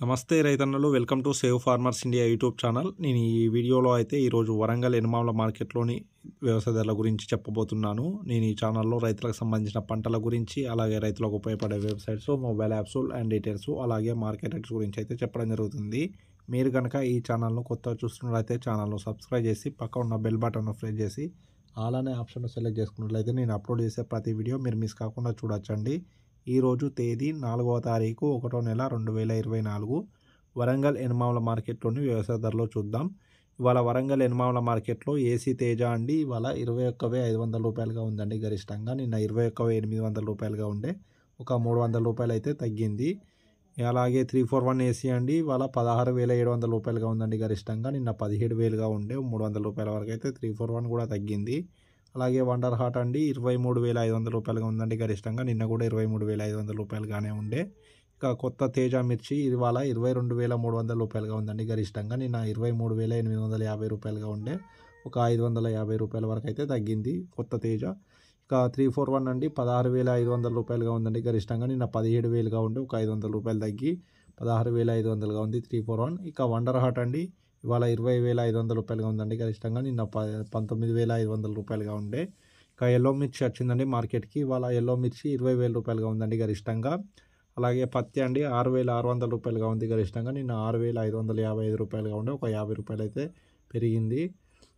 నమస్తే రైతన్నలు, welcome to save farmers India YouTube channel. నేను ఈ వీడియోలో అయితే ఈరోజు వరంగల్ ఎనమాముల మార్కెట్లోని వ్యవసాయదారుల గురించి చెప్పబోతున్నాను. నేను ఈ ఛానల్లో రైతులకు సంబంధించిన పంటల గురించి, అలాగే రైతులకు ఉపయోగపడే websites, mobile apps and details, అలాగే మార్కెట్ రేట్స్ గురించి అయితే చెప్పడం జరుగుతుంది. మీరు కనుక ఈ ఛానల్ను కొత్తగా చూస్తున్నట్లయితే ఛానల్ను సబ్స్క్రైబ్ చేసి పక్క ఉన్న బెల్ బటన్ను ప్రెస్ చేసి ఆల్ అనే ఆప్షన్ సెలెక్ట్ చేసుకున్నట్లయితే నేను అప్లోడ్ చేసే ప్రతి వీడియో మీరు మిస్ కాకుండా చూడొచ్చండి. ఈరోజు తేదీ 4వ తారీఖు 1వ నెల 2024 వరంగల్ ఎనమాముల మార్కెట్లోని వ్యవసాయ ధరలో చూద్దాం. ఇవాళ వరంగల్ ఎనమాముల మార్కెట్లో ఏసీ తేజ అండి ఇవాళ 21,500 రూపాయలుగా ఉందండి గరిష్టంగా. నిన్న 21,800 రూపాయలుగా ఉండే, ఒక 300 రూపాయలు అయితే తగ్గింది. అలాగే 341 ఏసీ అండి ఇవాళ 16,700 రూపాయలుగా ఉందండి గరిష్టంగా. నిన్న 17,000గా ఉండే, 300 రూపాయల వరకు అయితే 341 కూడా తగ్గింది. అలాగే వండర్ హార్ట్ అండి 23,500 రూపాయలుగా ఉందండి గరిష్టంగా. నిన్న కూడా 23,500 రూపాయలుగానే ఉండే. ఇక కొత్త తేజ మిర్చి ఇవాళ 22,300 రూపాయలుగా ఉందండి గరిష్టంగా. నిన్న 23,850 రూపాయలుగా ఉండే, ఒక 550 రూపాయల వరకు అయితే తగ్గింది కొత్త తేజ. ఇక 341 అండి 16,500 రూపాయలుగా ఉందండి గరిష్టంగా. నిన్న 17,000గా ఉండే, ఒక 500 రూపాయలు తగ్గి 16,500గా ఉంది 341. ఇక వండర్ హార్ట్ అండి ఇవాళ 20,500 రూపాయలుగా ఉందండి గరిష్టంగా. నిన్న 19,500 రూపాయలుగా ఉండే. ఇక ఎల్లో మిర్చి వచ్చిందండి మార్కెట్కి. ఇవాళ ఎల్లో మిర్చి 20,000 రూపాయలుగా ఉందండి గరిష్టంగా. అలాగే పత్తి అండి 6,600 రూపాయలుగా ఉంది గరిష్టంగా. నిన్న 6,555 రూపాయలుగా ఉండే, ఒక 50 రూపాయలు అయితే పెరిగింది.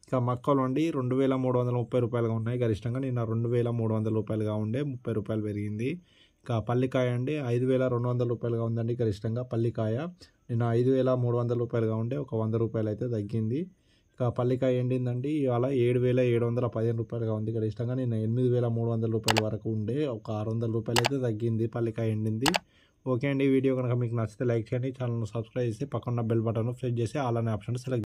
ఇక మక్కలు అండి 2,330 రూపాయలుగా ఉన్నాయి గరిష్టంగా. నిన్న 2,300 రూపాయలుగా ఉండే, 30 రూపాయలు పెరిగింది. ఇక పల్లికాయ అండి 5,200 రూపాయలుగా ఉందండి గరిష్టంగా పల్లికాయ. నిన్న 5,300 రూపాయలుగా ఉండే, ఒక 100 రూపాయలు అయితే తగ్గింది. ఇక పల్లికాయ ఎండిందండి ఇవాళ 7,715 రూపాయలుగా ఉంది గరిష్టంగా. నిన్న 8,300 రూపాయల వరకు ఉండే, ఒక 600 రూపాయలు అయితే తగ్గింది పల్లికాయ ఎండింది. ఓకే అండి, ఈ వీడియో కనుక మీకు నచ్చితే లైక్ చేయండి, ఛానల్ను సబ్స్క్రైబ్ చేసి పక్కన బెల్ బటన్ ప్రెస్ చేసి ఆల్ అనే ఆప్షన్ సెలెక్ట్